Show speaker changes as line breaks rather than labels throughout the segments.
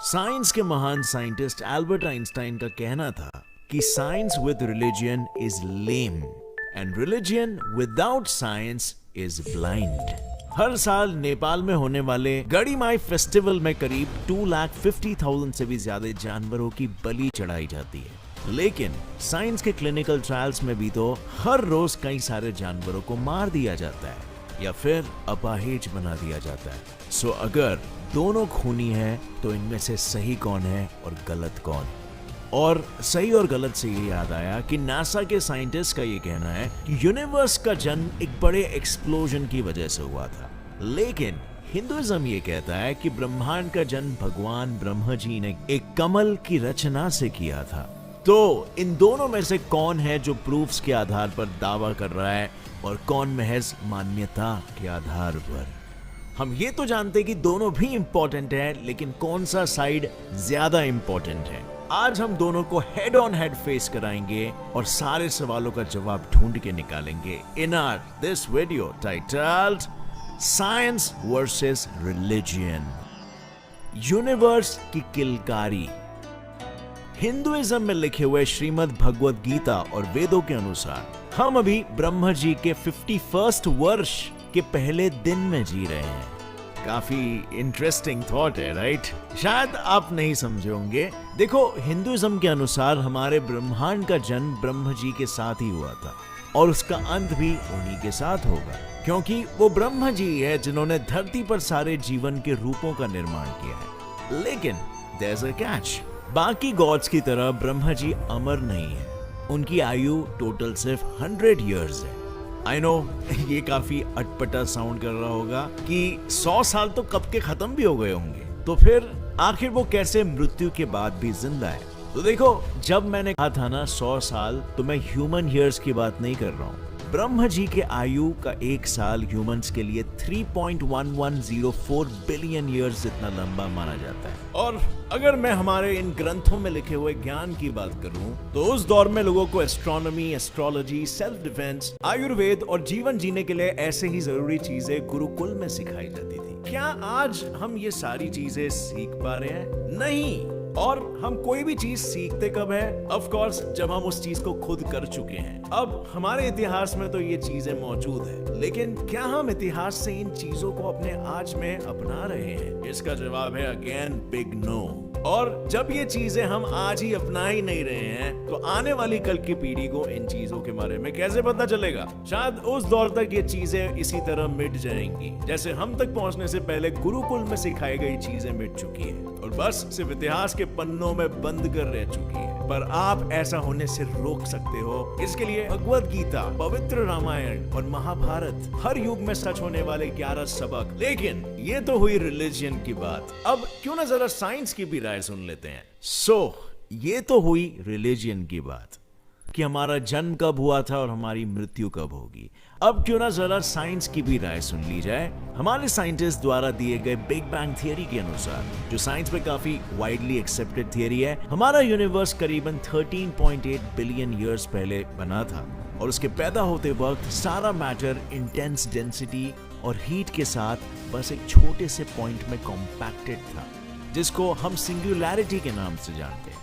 Science के महान scientist Albert Einstein का कहना था कि science with religion is lame and religion without science is blind. हर साल नेपाल में होने वाले गढ़ीमाई फेस्टिवल में करीब 2,50,000 से भी ज्यादा जानवरों की बलि चढ़ाई जाती है, लेकिन साइंस के क्लिनिकल ट्रायल्स में भी तो हर रोज कई सारे जानवरों को मार दिया जाता है या फिर अपाहिज बना दिया जाता है। सो अगर दोनों खूनी है तो इनमें से सही कौन है और गलत कौन? और सही और गलत से ये याद आया कि नासा के साइंटिस्ट का ये कहना है कि यूनिवर्स का जन्म एक बड़े एक्सप्लोजन की वजह से हुआ था, लेकिन हिंदुइज्म ये कहता है कि ब्रह्मांड का जन्म भगवान ब्रह्मा जी ने एक कमल की रचना से किया था। तो इन दोनों में से कौन है जो प्रूफ्स के आधार पर दावा कर रहा है और कौन महज मान्यता के आधार पर? हम ये तो जानते हैं कि दोनों भी इंपॉर्टेंट है, लेकिन कौन सा साइड ज्यादा इंपॉर्टेंट है? आज हम दोनों को हेड ऑन हेड फेस कराएंगे और सारे सवालों का जवाब ढूंढ के निकालेंगे in our this video titled science versus religion, universe की किलकारी। हिंदुइज्म में लिखे हुए श्रीमद् भगवद गीता और वेदों के अनुसार हम अभी ब्रह्मा जी के 51st वर्ष के पहले दिन में जी रहे हैं। काफी इंटरेस्टिंग थॉट है, राइट? शायद आप नहीं समझे होंगे। देखो, हिंदुइज्म के अनुसार हमारे ब्रह्मांड का जन्म ब्रह्मा जी के साथ ही हुआ था और उसका अंत भी उन्हीं के साथ होगा, क्योंकि वो ब्रह्मा जी है जिन्होंने धरती पर सारे जीवन के रूपों का निर्माण किया है। लेकिन देयर इज अ कैच, बाकी गॉड्स की तरह ब्रह्मा जी अमर नहीं है, उनकी आयु टोटल सिर्फ 100 इयर्स है। आई नो ये काफी अटपटा साउंड कर रहा होगा कि 100 साल तो कब के खत्म भी हो गए होंगे, तो फिर आखिर वो कैसे मृत्यु के बाद भी जिंदा है? तो देखो, जब मैंने कहा था ना 100 साल, तो मैं ह्यूमन ईयर्स की बात नहीं कर रहा हूँ। ब्रह्मा जी के आयु का एक साल ह्यूमंस के लिए 3.1104 बिलियन ईयर्स जितना लंबा माना जाता है। और अगर मैं हमारे इन ग्रंथों में लिखे हुए ज्ञान की बात करूं, तो उस दौर में लोगों को astronomy, astrology, self defence, Ayurveda और जीवन जीने के लिए ऐसे ही जरूरी चीजें गुरुकुल में सिखाई जाती थी। क्या आज हम ये सारी चीजें सीख पा रहे हैं? नहीं। और हम कोई भी चीज सीखते कब है? ऑफ कोर्स जब हम उस चीज को खुद कर चुके हैं। अब हमारे इतिहास में तो ये चीजें मौजूद है, लेकिन क्या हम इतिहास से इन चीजों को अपने आज में अपना रहे हैं? इसका जवाब है अगेन बिग नो। और जब ये चीजें हम आज ही अपना ही नहीं रहे हैं, तो आने वाली कल की पीढ़ी को इन चीजों के बारे में कैसे पता चलेगा? शायद उस दौर तक ये चीजें इसी तरह मिट जाएंगी जैसे हम तक पहुंचने से पहले गुरुकुल में सिखाई गई चीजें मिट चुकी है और बस सिर्फ इतिहास के पन्नों में बंद कर रह चुकी है। पर आप ऐसा होने से रोक सकते हो। इसके लिए भगवद गीता, पवित्र रामायण और महाभारत, हर युग में सच होने वाले 11 सबक। लेकिन ये तो हुई रिलीजन की बात। अब क्यों ना जरा साइंस की भी राय सुन लेते हैं। ये तो हुई रिलीजन की बात कि हमारा जन्म कब हुआ था और हमारी मृत्यु कब होगी। अब क्यों ना जरा साइंस की भी राय सुन ली जाए। हमारे साइंटिस्ट द्वारा दिए गए बिग बैंग थियरी के अनुसार, जो साइंस में काफी वाइडली एक्सेप्टेड थियरी है, हमारा यूनिवर्स करीबन 13.8 बिलियन ईयर्स पहले बना था और उसके पैदा होते वक्त सारा मैटर इंटेंस डेंसिटी और हीट के साथ बस एक छोटे से पॉइंट में कॉम्पैक्टेड था, जिसको हम सिंगुलैरिटी के नाम से जानते हैं।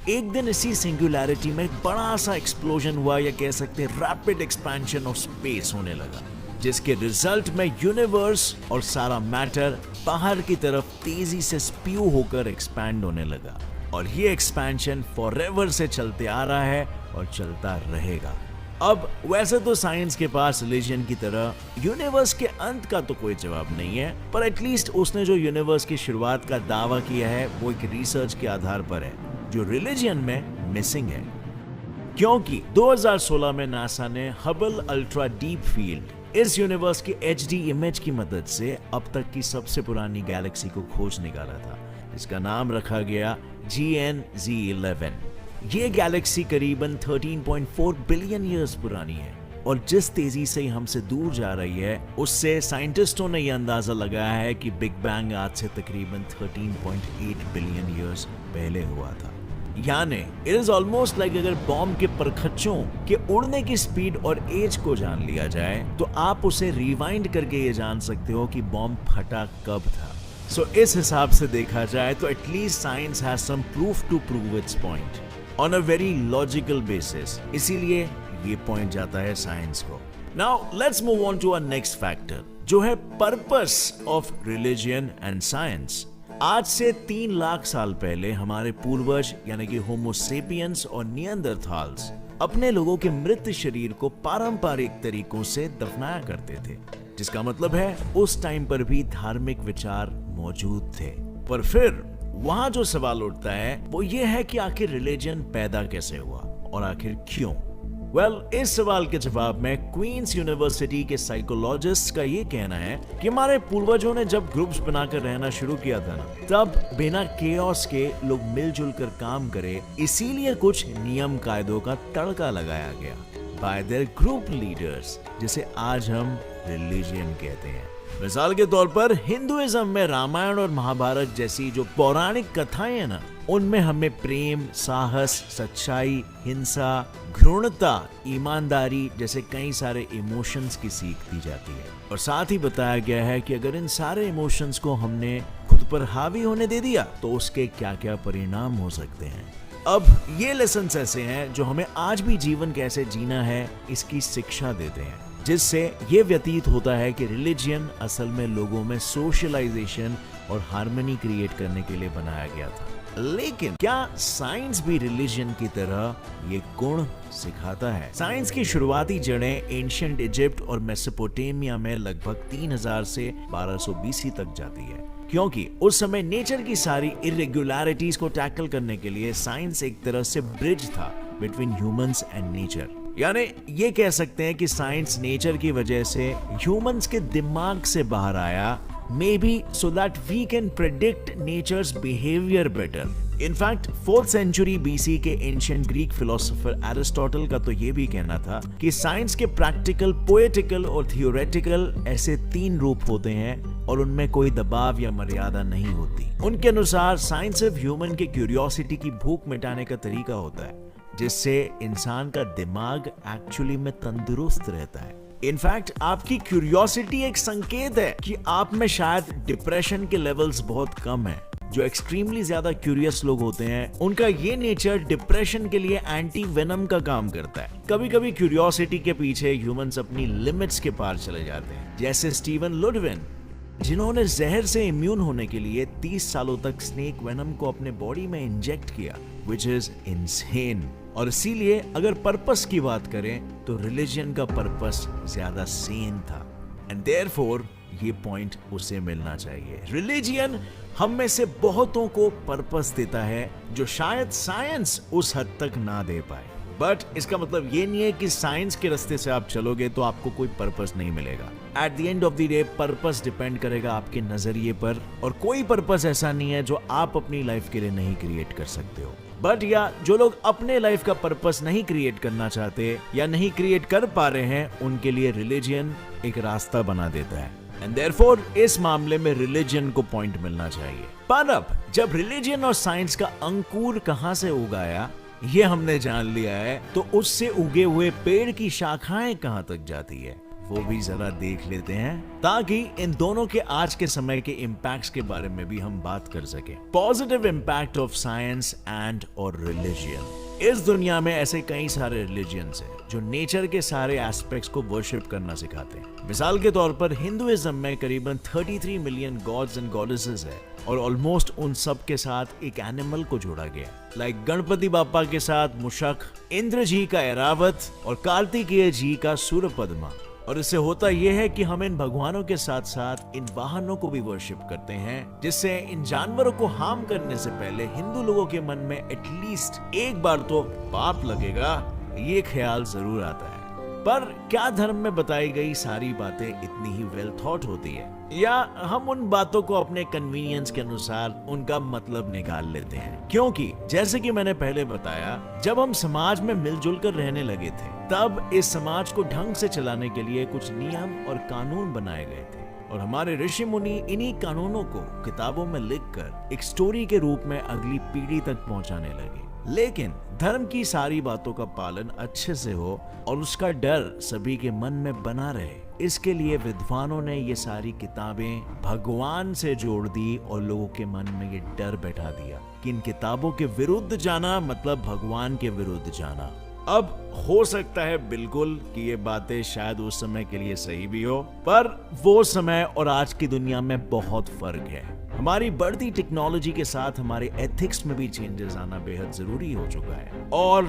एक दिन इसी सिंगुलैरिटी में एक बड़ा सा एक्सप्लोजन हुआ, या कह सकते हैं रैपिड एक्सपेंशन ऑफ स्पेस होने लगा, जिसके रिजल्ट में यूनिवर्स और सारा मैटर बाहर की तरफ तेजी से स्प्यू होकर एक्सपैंड होने लगा। और ये एक्सपेंशन फॉरएवर से चलते आ रहा है और चलता रहेगा। अब वैसे तो साइंस के पास रिलीजन की तरह यूनिवर्स के अंत का तो कोई जवाब नहीं है, पर एटलीस्ट उसने जो यूनिवर्स की शुरुआत का दावा किया है वो एक रिसर्च के आधार पर है, जो रिलीजन में मिसिंग है। क्योंकि 2016 में नासा ने हबल अल्ट्रा डीप फील्ड इस यूनिवर्स की HD इमेज की मदद से अब तक की सबसे पुरानी गैलेक्सी को खोज निकाला था, जिसका नाम रखा गया GN-Z11। ये गैलेक्सी करीबन 13.4 बिलियन ईयर्स पुरानी है और जिस तेजी से हमसे दूर जा रही है, उससे साइंटिस्टों ने यह अंदाजा लगाया है कि बिग बैंग आज से तकरीबन 13.8 बिलियन ईयर्स पहले हुआ था। यानी इट इज ऑलमोस्ट लाइक अगर बॉम्ब के परखच्चों के उड़ने की स्पीड और एज को जान लिया जाए, तो आप उसे रिवाइंड करके ये जान सकते हो कि बॉम्ब फटा कब था। सो इस हिसाब से देखा जाए तो at least science has some proof to prove its point on a very logical basis, इसीलिए ये पॉइंट जाता है साइंस को। Now let's move on to a next factor, जो है purpose of religion and science. आज से 3 लाख साल पहले हमारे पूर्वज यानी कि होमो सेपियंस और निएंडरथाल्स अपने लोगों के मृत शरीर को पारंपरिक तरीकों से दफनाया करते थे, जिसका मतलब है उस टाइम पर भी धार्मिक विचार मौजूद थे। पर फिर वहां जो सवाल उठता है वो ये है कि आखिर रिलीजन पैदा कैसे हुआ और आखिर क्यों? इस सवाल के जवाब में क्वींस यूनिवर्सिटी के साइकोलॉजिस्ट का ये कहना है कि हमारे पूर्वजों ने जब ग्रुप्स बनाकर रहना शुरू किया था ना, तब बिना केओस के लोग मिलजुल कर काम करे, इसीलिए कुछ नियम कायदों का तड़का लगाया गया बाय देयर ग्रुप लीडर्स, जिसे आज हम रिलीजन कहते हैं। मिसाल के तौर पर हिंदुइज्म में रामायण और महाभारत जैसी जो पौराणिक कथाएं हैं ना, उनमें हमें प्रेम, साहस, सच्चाई, हिंसा, घृणता, ईमानदारी जैसे कई सारे इमोशंस की सीख दी जाती है। और साथ ही बताया गया है कि अगर इन सारे इमोशंस को हमने खुद पर हावी होने दे दिया तो उसके क्या क्या परिणाम हो सकते हैं। अब ये लेसन्स ऐसे हैं जो हमें आज भी जीवन कैसे जीना है इसकी शिक्षा देते हैं, जिससे ये व्यतीत होता है कि रिलीजन असल में लोगों में सोशलाइजेशन और हार्मनी क्रिएट करने के लिए बनाया गया था। लेकिन क्या साइंस भी रिलीजन की तरह ये गुण सिखाता है? साइंस की शुरुआती जड़ें एंशिएंट इजिप्ट और मेसोपोटामिया में लगभग 3000 से 1200 BC तक जाती है, क्योंकि उस समय नेचर की सारी इरेगुलरिटीज को टैकल करने के लिए साइंस एक तरह से ब्रिज था बिटवीन ह्यूमंस एंड नेचर। यानी ये कह सकते हैं कि साइंस नेचर की वजह से ह्यूमंस के दिमाग से बाहर आया, maybe so that we can predict nature's behavior better. In fact, 4th century BC के एंशिएंट ग्रीक फिलोसोफर एरिस्टोटल का तो ये भी कहना था कि साइंस के प्रैक्टिकल, पोएटिकल और थियोरेटिकल ऐसे 3 रूप होते हैं और उनमें कोई दबाव या मर्यादा नहीं होती। उनके अनुसार साइंस सिर्फ ह्यूमन के क्यूरियोसिटी की भूख मिटाने का तरीका होता है, जिससे इंसान का दिमाग एक्चुअली में तंदुरुस्त रहता है। इनफैक्ट आपकी क्यूरियोसिटी एक संकेत है कि आप में शायद डिप्रेशन के लेवल्स बहुत कम हैं। जो एक्सट्रीमली ज्यादा क्यूरियस लोग होते हैं उनका ये नेचर डिप्रेशन के लिए एंटी वेनम का काम करता है। कभी कभी क्यूरियोसिटी के पीछे ह्यूमंस अपनी लिमिट्स के पार चले जाते हैं, जैसे स्टीवन लुडविन, जिन्होंने जहर से इम्यून होने के लिए 30 सालों तक स्नेक वेनम को अपने बॉडी में इंजेक्ट किया, which is insane। और इसीलिए अगर पर्पस की बात करें तो रिलीजन का पर्पस ज्यादा सेन था, एंड देयरफॉर ये पॉइंट उसे मिलना चाहिए। रिलीजन हम में से बहुतों को पर्पस देता है जो शायद साइंस उस हद तक ना दे पाए। बट इसका मतलब ये नहीं है कि साइंस के रास्ते से आप चलोगे तो आपको कोई पर्पस नहीं मिलेगा। At the end of the day purpose depend करेगा आपके नजरिए पर, और कोई पर्पस ऐसा नहीं है जो आप अपनी लाइफ के लिए नहीं क्रिएट कर सकते हो। बट या जो लोग अपने लाइफ का पर्पस नहीं क्रिएट करना चाहते या नहीं क्रिएट कर पा रहे हैं, उनके लिए रिलीजन एक रास्ता बना देता है, एंड देयरफॉर इस मामले में रिलीजन को पॉइंट मिलना चाहिए। पर अब जब रिलीजन और साइंस का अंकुर कहां से उगाया ये हमने जान लिया है, तो उससे उगे हुए पेड़ की शाखाएं कहां तक जाती है वो भी जरा देख लेते हैं, ताकि इन दोनों के आज के समय के इम्पैक्ट्स के बारे में भी हम बात कर सकें। Positive impact of science and और रिलीजन। इस दुनिया में ऐसे कई सारे रिलीजन्स हैं जो नेचर के सारे एस्पेक्ट्स को वर्शिप करना सिखाते हैं। मिसाल के तौर पर हिंदुइज्म में करीबन 33 मिलियन गॉड्स एंड गॉडेसेस है, और ऑलमोस्ट उन सब के साथ एक एनिमल को जोड़ा गया, लाइक गणपति बापा के साथ मुशक, इंद्र जी का ऐरावत और कार्तिकेय जी का सूरपद्मा। और इससे होता यह है कि हम इन भगवानों के साथ साथ इन वाहनों को भी वर्शिप करते हैं, जिससे इन जानवरों को हार्म करने से पहले हिंदू लोगों के मन में एटलीस्ट एक बार तो पाप लगेगा ये ख्याल जरूर आता है। पर क्या धर्म में बताई गई सारी बातें इतनी ही वेल थॉट होती है, या हम उन बातों को अपने कन्वीनियंस के अनुसार उनका मतलब निकाल लेते हैं? क्योंकि जैसे कि मैंने पहले बताया, जब हम समाज में मिलजुल कर रहने लगे थे तब इस समाज को ढंग से चलाने के लिए कुछ नियम और कानून बनाए गए थे, और हमारे ऋषि मुनि इन्हीं कानूनों को किताबों में लिखकर एक स्टोरी के रूप में अगली पीढ़ी तक पहुंचाने लगे। लेकिन धर्म की सारी बातों का पालन अच्छे से हो और उसका डर सभी के मन में बना रहे, इसके लिए विद्वानों ने ये सारी किताबें भगवान से जोड़ दी और लोगों के मन में ये डर बैठा दिया कि इन किताबों के विरुद्ध जाना मतलब भगवान के विरुद्ध जाना। अब हो सकता है बिल्कुल कि ये बातें शायद उस समय के लिए सही भी हो, पर वो समय और आज की दुनिया में बहुत फर्क है। हमारी बढ़ती टेक्नोलॉजी के साथ हमारे एथिक्स में भी चेंजेस आना बेहद जरूरी हो चुका है और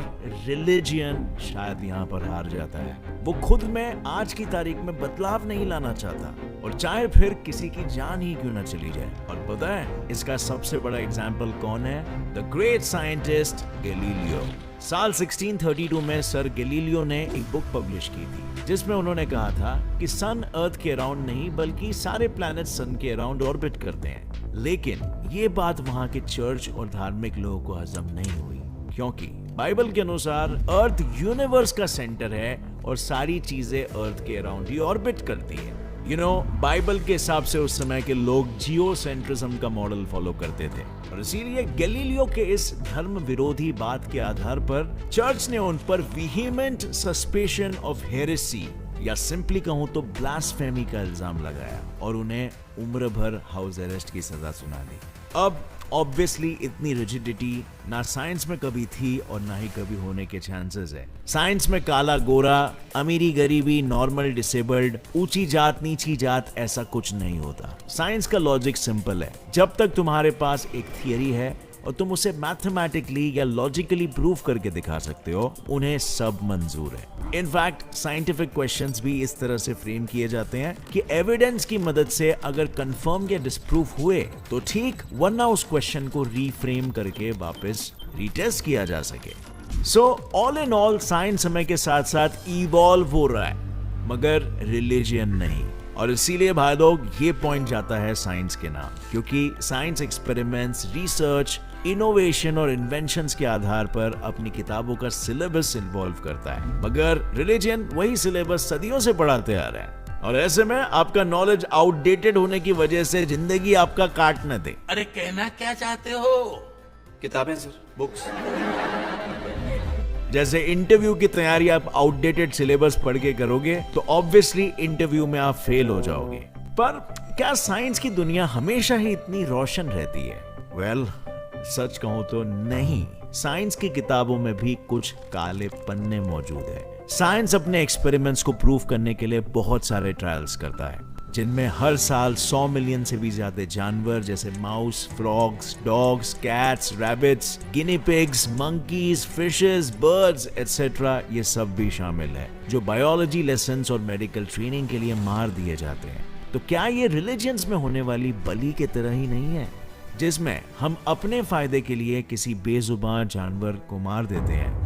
रिलीजियन शायद यहाँ पर हार जाता है। वो खुद में आज की तारीख में बदलाव नहीं लाना चाहता और चाहे फिर किसी की जान ही क्यों ना चली जाए। और पता है इसका सबसे बड़ा एग्जाम्पल कौन है? The great scientist Galileo. साल 1632 में सर गैलीलियो ने एक बुक पब्लिश की थी जिसमें उन्होंने कहा था कि सन अर्थ के अराउंड नहीं बल्कि सारे प्लैनेट सन के अराउंड ऑर्बिट करते हैं। लेकिन ये बात वहां के चर्च और धार्मिक लोगों को हजम नहीं हुई, क्योंकि बाइबल के अनुसार अर्थ यूनिवर्स का सेंटर है और सारी चीजें अर्थ के अराउंड ही ऑर्बिट करती है। बाइबल के हिसाब से उस समय के लोग जियोसेंट्रिज्म का मॉडल फॉलो करते थे और इसीलिए गैलीलियो के इस धर्म विरोधी बात के आधार पर चर्च ने उन पर वीहीमेंट सस्पेशन ऑफ हेरेसी या सिंपली कहूं तो ब्लास्फेमी का इल्जाम लगाया और उन्हें उम्र भर हाउस अरेस्ट की सजा सुना दी। अब ऑब्वियसली इतनी रिजिडिटी ना साइंस में कभी थी और ना ही कभी होने के चांसेस है। साइंस में काला गोरा, अमीरी गरीबी, नॉर्मल डिसेबल्ड, ऊंची जात नीची जात ऐसा कुछ नहीं होता। साइंस का लॉजिक सिंपल है, जब तक तुम्हारे पास एक थियरी है और तुम उसे मैथमेटिकली या लॉजिकली प्रूव करके दिखा सकते हो, उन्हें सब मंजूर है। इनफैक्ट साइंटिफिक क्वेश्चंस भी इस तरह से फ्रेम किए जाते हैं कि एविडेंस की मदद से अगर कंफर्म या डिस्प्रूव हुए तो ठीक, वरना उस क्वेश्चन को रीफ्रेम करके वापस रीटेस्ट किया जा सके। So all in all science समय के साथ साथ इवॉल्व हो रहा है, मगर रिलीजियन नहीं। और इसीलिए भाई लोग ये पॉइंट जाता है साइंस के नाम, क्योंकि साइंस एक्सपेरिमेंट्स, रिसर्च, इनोवेशन और इन्वेंशंस के आधार पर अपनी किताबों का सिलेबस इन्वॉल्व करता है, मगर रिलीजन वही सिलेबस सदियों से पढ़ाते आ रहा है। और ऐसे में आपका नॉलेज आउटडेटेड होने की वजह से जिंदगी आपका काट न दे।
अरे कहना क्या चाहते हो?
किताबें सर, बुक्स।
जैसे इंटरव्यू की तैयारी आप आउटडेटेड सिलेबस पढ़ के करोगे तो ऑब्वियसली इंटरव्यू में आप फेल हो जाओगे। पर क्या साइंस की दुनिया हमेशा ही इतनी रोशन रहती है? वेल, सच कहूं तो नहीं। साइंस की किताबों में भी कुछ काले पन्ने मौजूद है। साइंस अपने एक्सपेरिमेंट्स को प्रूव करने के लिए बहुत सारे ट्रायल्स करता है, जिनमें हर साल 100 मिलियन से भी ज्यादा जानवर जैसे mouse, frogs, dogs, cats, rabbits, गिनी pigs, monkeys, fishes, birds etcetera ये सब भी शामिल है, जो बायोलॉजी लेसन्स और मेडिकल ट्रेनिंग के लिए मार दिए जाते हैं। तो क्या ये रिलीजियंस में होने वाली बलि के तरह ही नहीं है, जिसमें हम अपने फायदे के लिए किसी बेजुबान जानवर को मार देते हैं?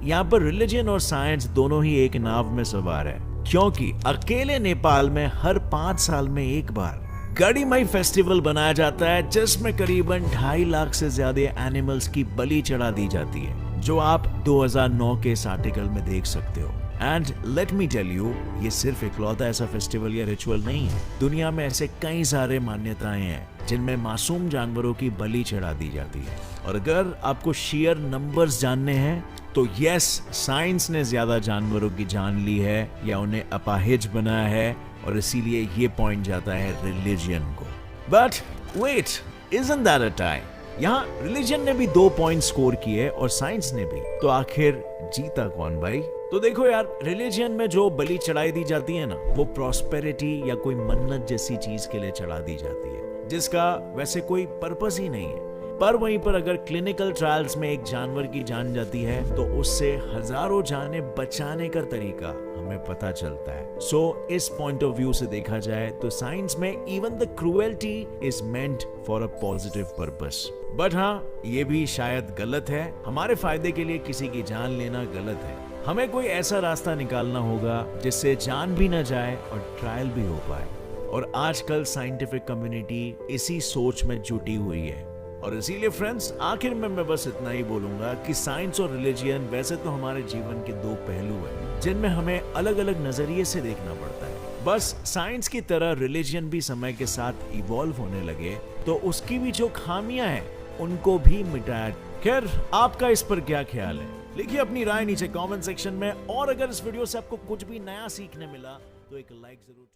यहाँ पर रिलीजन और साइंस दोनों ही एक नाव में सवार है, क्योंकि अकेले नेपाल में हर 5 साल में एक बार गढ़ीमाई फेस्टिवल बनाया जाता है, जिसमें करीबन 2.5 लाख से ज्यादा एनिमल्स की बलि चढ़ा दी जाती है, जो आप 2009 के इस आर्टिकल में देख सकते हो। And let me tell you, ये सिर्फ इकलौता ऐसा फेस्टिवल या रिचुअल नहीं है। दुनिया में ऐसे कई सारे मान्यताएं हैं जिनमें मासूम जानवरों की बलि चढ़ा दी जाती है। और अगर आपको शेयर नंबर्स जानने हैं तो यस, साइंस ने ज्यादा जानवरों की जान ली है या उन्हें अपाहिज बनाया है, और इसीलिए ये पॉइंट जाता है रिलीजन को। But wait, isn't that a time? यहाँ रिलीजन ने भी 2 पॉइंट स्कोर किए और साइंस ने भी, तो आखिर जीता कौन भाई? तो देखो यार, रिलीजन में जो बलि चढ़ाई दी जाती है ना, वो प्रॉस्पेरिटी या कोई मन्नत जैसी चीज के लिए चढ़ा दी जाती है, जिसका वैसे कोई पर्पस ही नहीं है। पर वहीं पर अगर क्लिनिकल ट्रायल्स में एक जानवर की जान जाती है तो उससे हजारों जानें बचाने का तरीका हमें पता चलता है। सो इस पॉइंट ऑफ व्यू से देखा जाए तो साइंस में even the cruelty is meant for a positive purpose. But हाँ, ये भी शायद गलत है। हमारे फायदे के लिए किसी की जान लेना गलत है। हमें कोई ऐसा रास्ता निकालना होगा जिससे जान भी न जाए और ट्रायल भी हो पाए। और आजकल साइंटिफिक कम्युनिटी इसी सोच में जुटी हुई है। और इसीलिए फ्रेंड्स, आखिर में मैं बस इतना ही बोलूंगा कि साइंस और रिलीजियन वैसे तो हमारे जीवन के 2 पहलू हैं, जिनमें हमें अलग अलग नजरिए से देखना पड़ता है। बस साइंस की तरह रिलीजियन भी समय के साथ इवॉल्व होने लगे तो उसकी भी जो खामियां हैं उनको भी मिटाया खैर, आपका इस पर क्या ख्याल है? लिखिए अपनी राय नीचे कमेंट सेक्शन में, और अगर इस वीडियो से आपको कुछ भी नया सीखने मिला तो एक लाइक जरूर